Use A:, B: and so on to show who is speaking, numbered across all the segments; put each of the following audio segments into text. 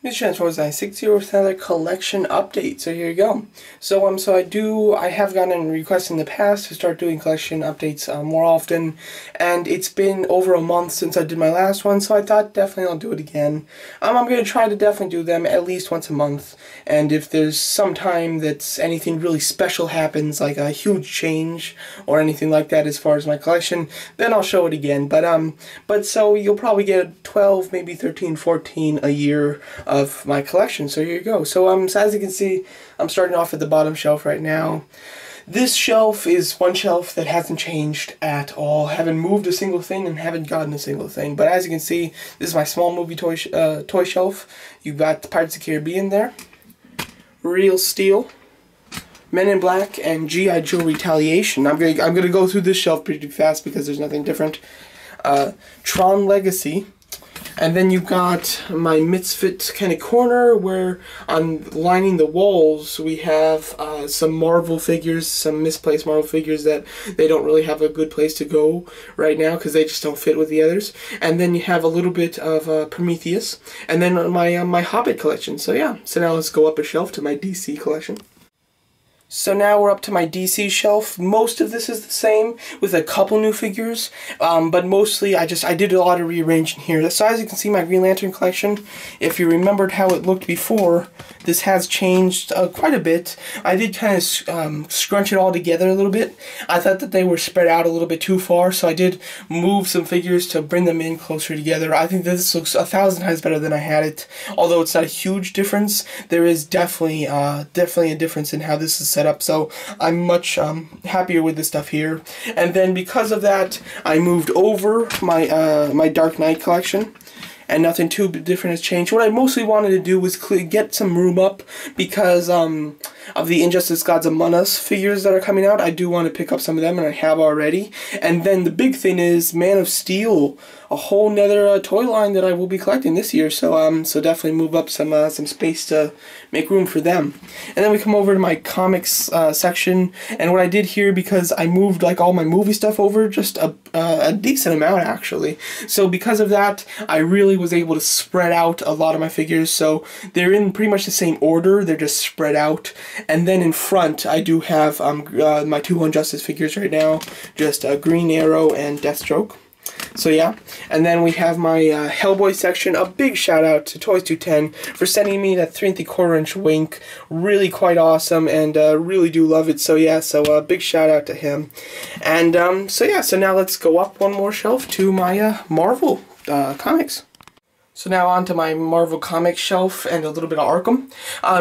A: This Transformers 960 with another collection update. So here you go. I have gotten a request in the past to start doing collection updates more often, and it's been over a month since I did my last one, so I thought definitely I'll do it again. I'm going to try to definitely do them at least once a month, and if there's some time that's anything really special happens, like a huge change or anything like that as far as my collection, then I'll show it again. But so you'll probably get 12, maybe 13, 14 a year of my collection. So here you go. So as you can see, I'm starting off at the bottom shelf right now. This shelf is one shelf that hasn't changed at all. Haven't moved a single thing and haven't gotten a single thing. But as you can see, this is my small movie toy shelf. You've got the Pirates of the Caribbean there, Real Steel, Men in Black, and G.I. Joe Retaliation. I'm gonna go through this shelf pretty fast because there's nothing different. Tron Legacy. And then you've got my Misfit kind of corner where on lining the walls we have some Marvel figures, some misplaced Marvel figures that they don't really have a good place to go right now because they just don't fit with the others. And then you have a little bit of Prometheus, and then my Hobbit collection. So yeah, so now let's go up a shelf to my DC collection. So now we're up to my DC shelf. Most of this is the same, with a couple new figures, but mostly I did a lot of rearranging here. So as you can see, my Green Lantern collection, if you remembered how it looked before, this has changed quite a bit. I did kind of scrunch it all together a little bit. I thought that they were spread out a little bit too far, so I did move some figures to bring them in closer together. I think this looks 1,000 times better than I had it. Although it's not a huge difference, there is definitely a difference in how this is set up, so I'm much happier with this stuff here. And then because of that, I moved over my Dark Knight collection, and nothing too different has changed. What I mostly wanted to do was get some room up because of the Injustice Gods Among Us figures that are coming out. I do want to pick up some of them, and I have already. And then the big thing is Man of Steel, a whole nother toy line that I will be collecting this year. So definitely move up some space to make room for them. And then we come over to my comics section, and what I did here, because I moved like all my movie stuff over, just a decent amount actually. So because of that, I really was able to spread out a lot of my figures. So they're in pretty much the same order, they're just spread out. And then in front, I do have my two Injustice figures right now, just Green Arrow and Deathstroke. So yeah, and then we have my Hellboy section. A big shout out to Toys 210 for sending me that 3 3/4 inch Wink. Really quite awesome, and really do love it. So yeah, so big shout out to him. And so yeah, so now let's go up one more shelf to my Marvel comics. So now on to my Marvel Comics shelf and a little bit of Arkham.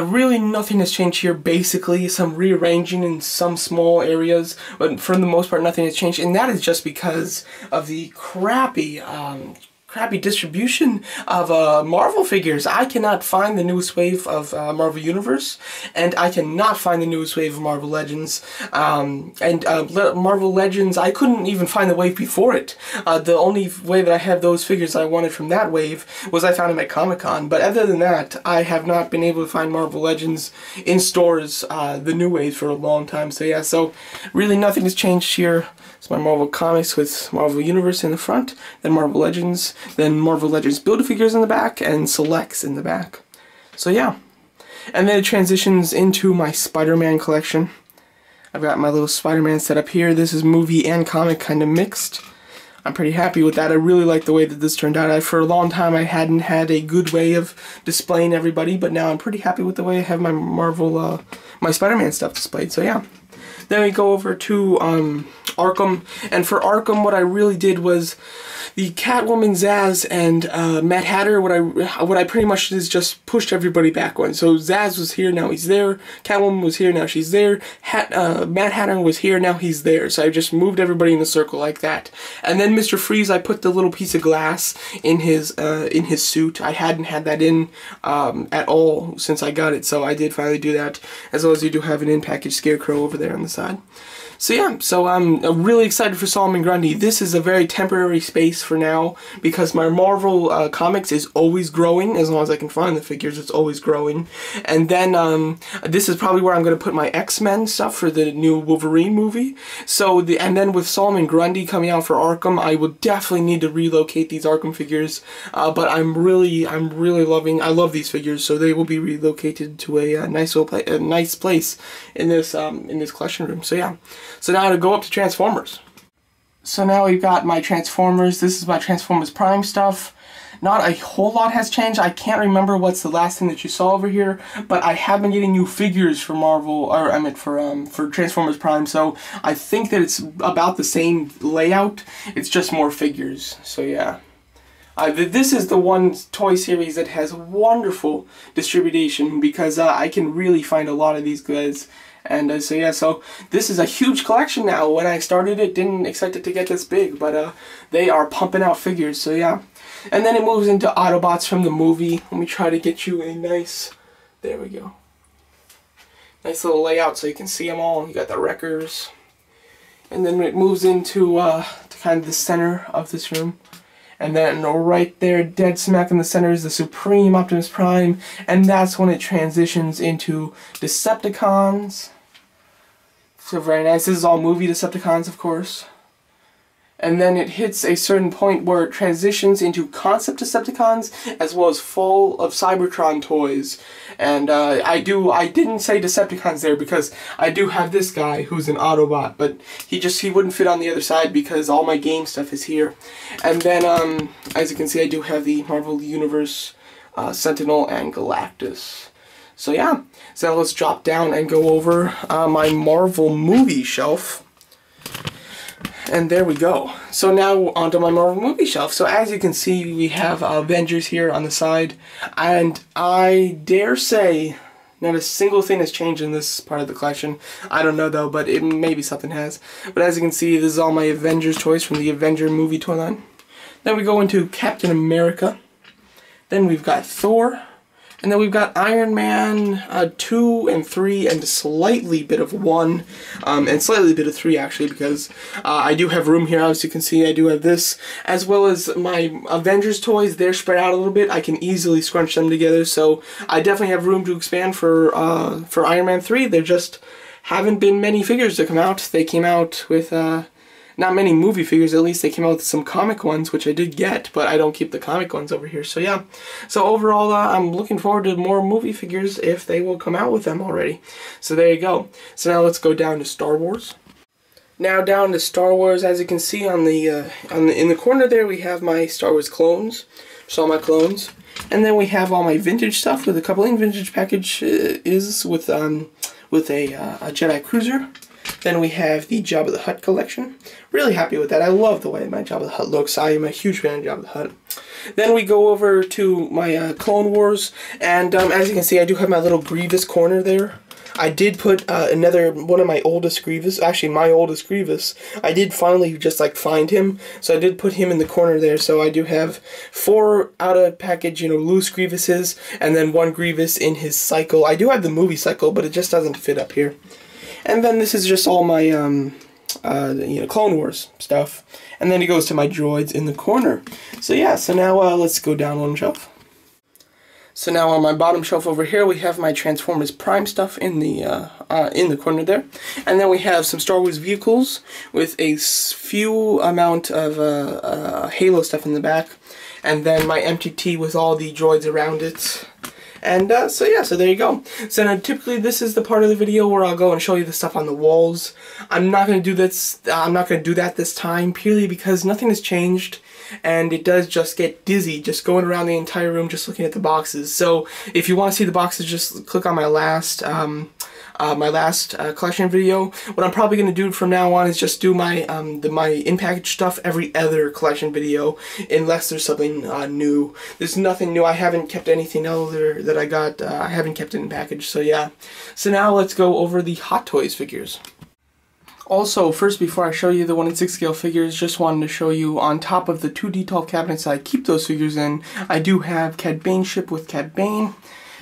A: Really nothing has changed here, basically. Some rearranging in some small areas, but for the most part nothing has changed. And that is just because of the crappy distribution of Marvel figures. I cannot find the newest wave of Marvel Universe, and I cannot find the newest wave of Marvel Legends. Marvel Legends, I couldn't even find the wave before it. The only way that I have those figures I wanted from that wave was I found them at Comic-Con. But other than that, I have not been able to find Marvel Legends in stores, the new wave, for a long time. So yeah, so really nothing has changed here. It's my Marvel Comics with Marvel Universe in the front, then Marvel Legends, then Marvel Legends Build-A-Figures in the back, and Selects in the back. So yeah. And then it transitions into my Spider-Man collection. I've got my little Spider-Man set up here. This is movie and comic kind of mixed. I'm pretty happy with that. I really like the way that this turned out. For a long time I hadn't had a good way of displaying everybody, but now I'm pretty happy with the way I have my Marvel, my Spider-Man stuff displayed. So yeah. Then we go over to Arkham, and for Arkham what I really did was the Catwoman, Zsasz, and Mad Hatter. What I pretty much is just pushed everybody back one. So Zsasz was here, now he's there. Catwoman was here, now she's there. Mad Hatter was here, now he's there. So I just moved everybody in a circle like that. And then Mr. Freeze, I put the little piece of glass in his suit. I hadn't had that in at all since I got it, so I did finally do that. As well as you do have an in-package Scarecrow over there on the side. So yeah, so I'm really excited for Solomon Grundy. This is a very temporary space for now because my Marvel comics is always growing. As long as I can find the figures, it's always growing. And then this is probably where I'm going to put my X-Men stuff for the new Wolverine movie. So and then with Solomon Grundy coming out for Arkham, I will definitely need to relocate these Arkham figures. But I'm really loving. I love these figures, so they will be relocated to a nice place in this collection room. So yeah. So now to go up to Transformers. So now we've got my Transformers. This is my Transformers Prime stuff. Not a whole lot has changed. I can't remember what's the last thing that you saw over here, but I have been getting new figures for Marvel, or I meant for Transformers Prime. So I think that it's about the same layout. It's just more figures. So yeah. This is the one toy series that has wonderful distribution because I can really find a lot of these guys. And so yeah, so this is a huge collection now. When I started it, didn't expect it to get this big, but they are pumping out figures, so yeah. And then it moves into Autobots from the movie. Let me try to get you a nice, there we go. Nice little layout so you can see them all. You got the Wreckers. And then it moves into kind of the center of this room. And then right there, dead smack in the center, is the Supreme Optimus Prime, and that's when it transitions into Decepticons. So very nice. This is all movie Decepticons, of course. And then it hits a certain point where it transitions into concept Decepticons as well as full of Cybertron toys. And I didn't say Decepticons there because I do have this guy who's an Autobot, but he wouldn't fit on the other side because all my game stuff is here. And then as you can see, I do have the Marvel Universe Sentinel and Galactus. So yeah, so let's drop down and go over my Marvel movie shelf. And there we go. So now onto my Marvel movie shelf. So as you can see, we have Avengers here on the side. And I dare say not a single thing has changed in this part of the collection. I don't know though, but maybe something has. But as you can see, this is all my Avengers toys from the Avenger movie toy line. Then we go into Captain America. Then we've got Thor. And then we've got Iron Man 2 and 3 and slightly bit of 1 and slightly bit of 3 actually because I do have room here. As you can see, I do have this as well as my Avengers toys. They're spread out a little bit. I can easily scrunch them together, so I definitely have room to expand for Iron Man 3. There just haven't been many figures to come out. They came out with not many movie figures, at least they came out with some comic ones, which I did get, but I don't keep the comic ones over here. So yeah, so overall, I'm looking forward to more movie figures if they will come out with them already. So there you go. So now let's go down to Star Wars. Now down to Star Wars, as you can see in the corner there, we have my Star Wars clones, just all my clones, and then we have all my vintage stuff with a couple in vintage package with a Jedi Cruiser. Then we have the Jabba the Hutt collection. Really happy with that. I love the way my Jabba the Hutt looks. I am a huge fan of Jabba the Hutt. Then we go over to my Clone Wars, and as you can see, I do have my little Grievous corner there. I did put one of my oldest Grievous, actually my oldest Grievous. I did finally just like find him, so I did put him in the corner there. So I do have 4 out of package, loose Grievouses, and then 1 Grievous in his cycle. I do have the movie cycle, but it just doesn't fit up here. And then this is just all my Clone Wars stuff. And then it goes to my droids in the corner. So yeah, so now let's go down one shelf. So now on my bottom shelf over here, we have my Transformers Prime stuff in the corner there. And then we have some Star Wars vehicles with a few amount of Halo stuff in the back. And then my MTT with all the droids around it. And so yeah, so there you go. So now typically this is the part of the video where I'll go and show you the stuff on the walls. I'm not going to do this. I'm not going to do that this time purely because nothing has changed, and it does just get dizzy just going around the entire room just looking at the boxes. So if you want to see the boxes, just click on my last collection video. What I'm probably going to do from now on is just do my in-package stuff every other collection video, unless there's something new. There's nothing new. I haven't kept anything other that I got. I haven't kept it in package, so yeah. So now let's go over the Hot Toys figures. Also, first, before I show you the 1/6 scale figures, just wanted to show you on top of the 2 D12 cabinets I keep those figures in, I do have Cad Bane ship with Cad Bane.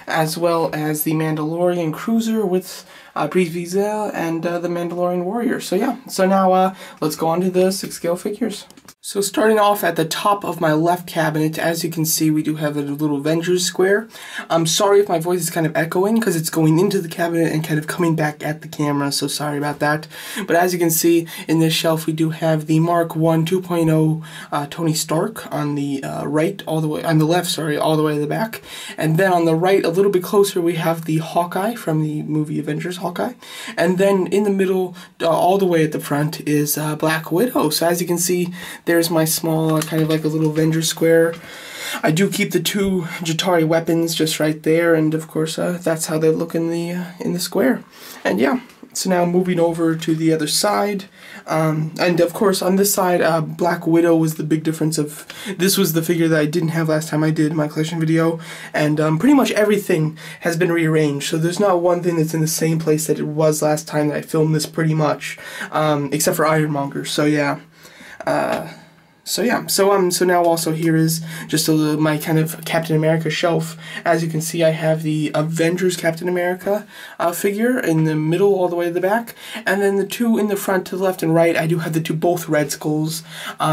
A: as well as the Mandalorian Cruiser with Brie Vizel and the Mandalorian Warrior. So yeah, so now let's go on to the 6-scale figures. So starting off at the top of my left cabinet, as you can see, we do have a little Avengers square. I'm sorry if my voice is kind of echoing because it's going into the cabinet and kind of coming back at the camera, so sorry about that. But as you can see, in this shelf we do have the Mark 1 2.0 Tony Stark on the right, all the way, on the left, sorry, all the way to the back. And then on the right, a little bit closer, we have the Hawkeye from the movie Avengers Hawkeye. And then in the middle, all the way at the front, is Black Widow. So as you can see, there's my small, kind of like a little Avengers square. I do keep the 2 Jatari weapons just right there, and of course that's how they look in the square. And yeah, so now moving over to the other side, and of course on this side, Black Widow was the big difference of, this was the figure that I didn't have last time I did my collection video, and pretty much everything has been rearranged, so there's not one thing that's in the same place that it was last time that I filmed this pretty much, except for Ironmonger, so yeah. So now also here is just my kind of Captain America shelf. As you can see, I have the Avengers Captain America figure in the middle all the way to the back, and then the 2 in the front to the left and right, I do have the 2 both Red Skulls.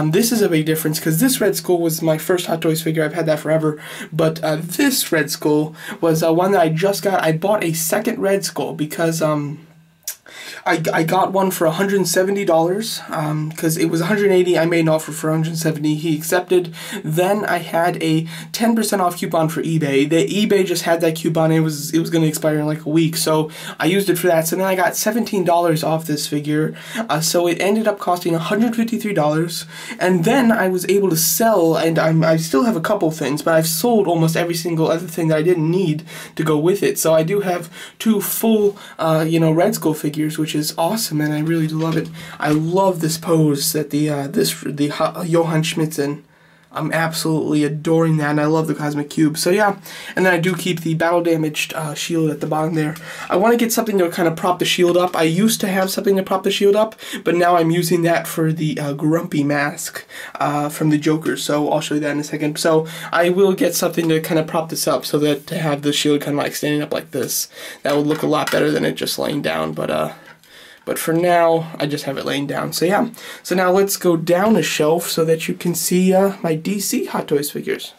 A: This is a big difference because this Red Skull was my first Hot Toys figure. I've had that forever, but this Red Skull was one that I just got. I bought a second Red Skull because I got one for $170 because it was $180. I made an offer for $170. He accepted. Then I had a 10% off coupon for eBay. The eBay just had that coupon. It was going to expire in like a week, so I used it for that. So then I got $17 off this figure. So it ended up costing $153. And then I was able to sell, and I still have a couple things, but I've sold almost every single other thing that I didn't need to go with it. So I do have 2 full, Red Skull figures, which is awesome, and I really do love it. I love this pose that the Johann Schmidt's in. I'm absolutely adoring that, and I love the Cosmic Cube. So yeah, and then I do keep the battle damaged shield at the bottom there. I want to get something to kind of prop the shield up. I used to have something to prop the shield up, but now I'm using that for the Grumpy mask from the Joker, so I'll show you that in a second. So I will get something to kind of prop this up so that to have the shield kind of like standing up like this. That would look a lot better than it just laying down, but for now, I just have it laying down. So yeah, so now let's go down a shelf so that you can see my DC Hot Toys figures.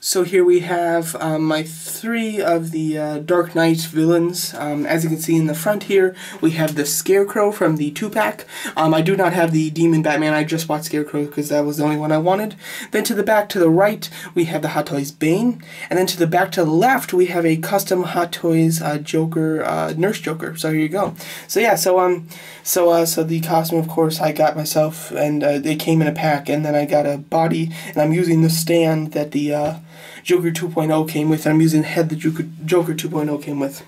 A: So here we have my 3 of the Dark Knight villains. As you can see in the front here, we have the Scarecrow from the 2-pack. I do not have the Demon Batman. I just bought Scarecrow because that was the only one I wanted. Then to the back to the right, we have the Hot Toys Bane. And then to the back to the left, we have a custom Hot Toys Joker, Nurse Joker. So here you go. So yeah, so the costume, of course, I got myself, and they came in a pack. And then I got a body, and I'm using the stand that the Joker 2.0 came with, and I'm using the head the Joker 2.0 came with.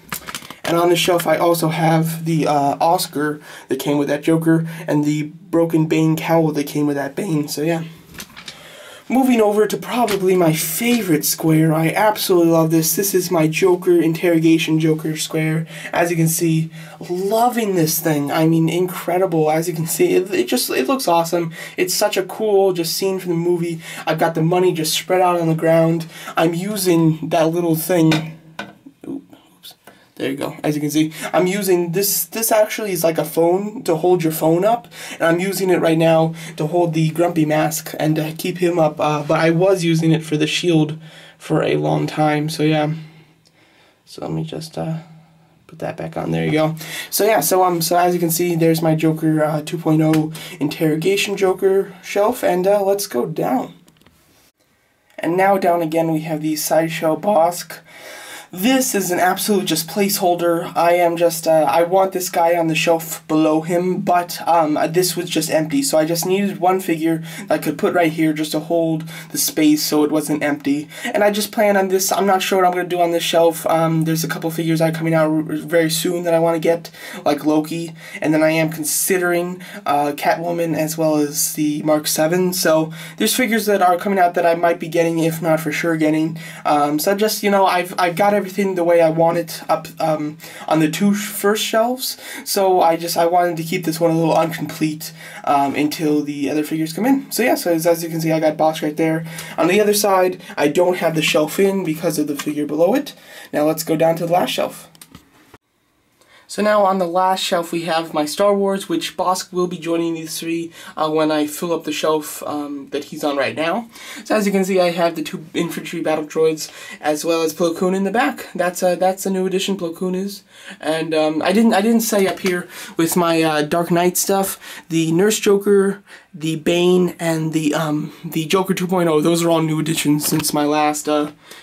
A: And on the shelf I also have the Oscar that came with that Joker, and the broken Bane cowl that came with that Bane, so yeah. Moving over to probably my favorite square. I absolutely love this. This is my Joker Interrogation Joker square. As you can see, loving this thing. I mean, incredible. As you can see, it looks awesome. It's such a cool just scene from the movie. I've got the money just spread out on the ground. I'm using that little thing. There you go. As you can see, I'm using this. This actually is like a phone to hold your phone up, and I'm using it right now to hold the Grumpy mask and to keep him up. But I was using it for the shield for a long time. So yeah. So let me just put that back on. There you go. So yeah. So as you can see, there's my Joker 2.0 Interrogation Joker shelf, and let's go down. And now down again, we have the Sideshow Bosk. This is an absolute just placeholder. I am just, I want this guy on the shelf below him, but this was just empty, so I just needed one figure that I could put right here just to hold the space so it wasn't empty. And I just plan on this. I'm not sure what I'm going to do on this shelf. There's a couple figures that are coming out very soon that I want to get, like Loki, and then I am considering Catwoman as well as the Mark 7, so there's figures that are coming out that I might be getting, if not for sure getting. So just, you know, I've got everything the way I want it up on the two first shelves. So I wanted to keep this one a little incomplete until the other figures come in. So yeah, so as you can see, I got box right there. On the other side, I don't have the shelf in because of the figure below it. Now let's go down to the last shelf. So now on the last shelf we have my Star Wars, which Bossk will be joining these three when I fill up the shelf that he's on right now. So as you can see, I have the 2 infantry battle droids as well as Plo Koon in the back. That's a new addition, Plo Koon is. And I didn't say up here with my Dark Knight stuff, the Nurse Joker, the Bane, and the Joker 2.0. Those are all new additions since my last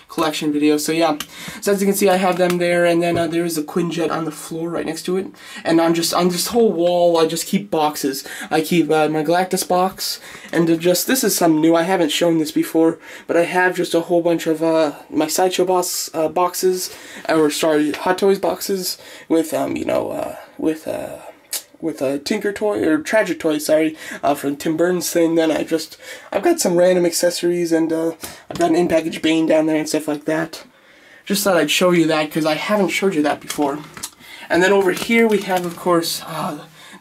A: collection video. So yeah, so as you can see, I have them there, and then there is a Quinjet on the floor right next to it. And on this whole wall, I just keep boxes. I keep my Galactus box, and this is something new. I haven't shown this before, but I have just a whole bunch of my Sideshow boss boxes, or sorry, Hot Toys boxes with with a Tinker Toy, or Tragic Toy, sorry, from Tim Burton's thing. Then I've got some random accessories, and I've got an in-package Bane down there and stuff like that. Just thought I'd show you that, because I haven't showed you that before. And then over here we have, of course,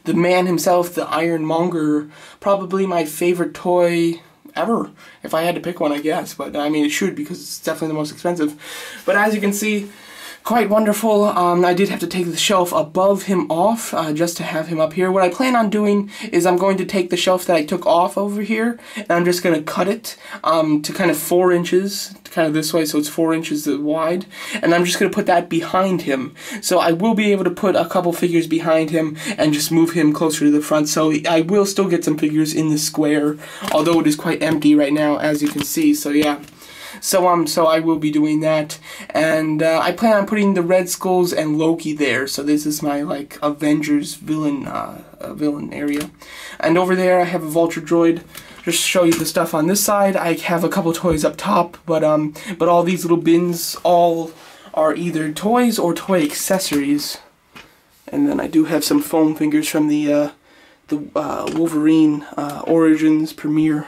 A: the man himself, the Ironmonger, probably my favorite toy ever, if I had to pick one, I guess. But I mean, it should, because it's definitely the most expensive. But as you can see, quite wonderful. I did have to take the shelf above him off just to have him up here. What I plan on doing is I'm going to take the shelf that I took off over here, and I'm just going to cut it to kind of 4 inches, kind of this way, so it's 4 inches wide, and I'm just going to put that behind him. So I will be able to put a couple figures behind him and just move him closer to the front, so I will still get some figures in the square, although it is quite empty right now, as you can see. So yeah. So I will be doing that, and I plan on putting the Red Skulls and Loki there. So this is my like Avengers villain area, and over there I have a Vulture droid. Just to show you the stuff on this side, I have a couple toys up top, but all these little bins all are either toys or toy accessories. And then I do have some foam figures from the Wolverine Origins premiere.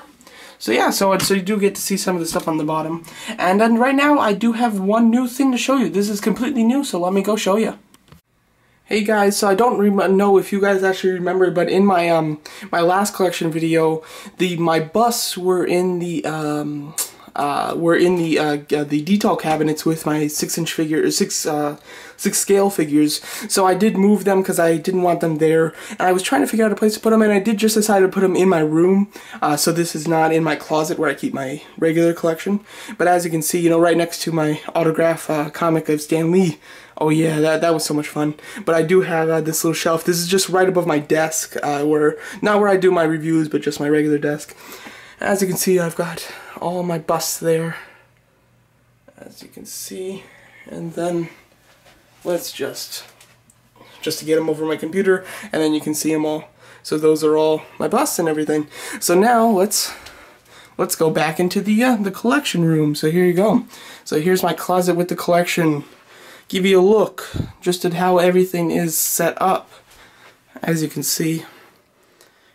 A: So yeah, so you do get to see some of the stuff on the bottom. And then right now, I do have one new thing to show you. This is completely new, so let me go show you. Hey guys, so I don't know if you guys actually remember, but in my my last collection video, my busts were in the detail cabinets with my 6-inch figure, or 6 scale figures. So I did move them because I didn't want them there, and I was trying to figure out a place to put them, and I did just decide to put them in my room. So this is not in my closet where I keep my regular collection. But as you can see, you know, right next to my autograph comic of Stan Lee. Oh yeah, that was so much fun. But I do have this little shelf. This is just right above my desk, not where I do my reviews, but just my regular desk. As you can see, I've got all my busts there, as you can see. And then let's just to get them over my computer, and then you can see them all. So those are all my busts and everything. So now let's go back into the collection room. So here you go. So here's my closet with the collection. Give you a look just at how everything is set up, as you can see.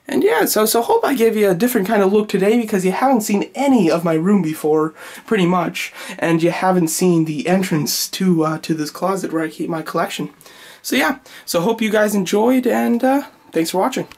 A: And yeah, so hope I gave you a different kind of look today, because you haven't seen any of my room before, pretty much, and you haven't seen the entrance to this closet where I keep my collection. So yeah, so hope you guys enjoyed, and thanks for watching.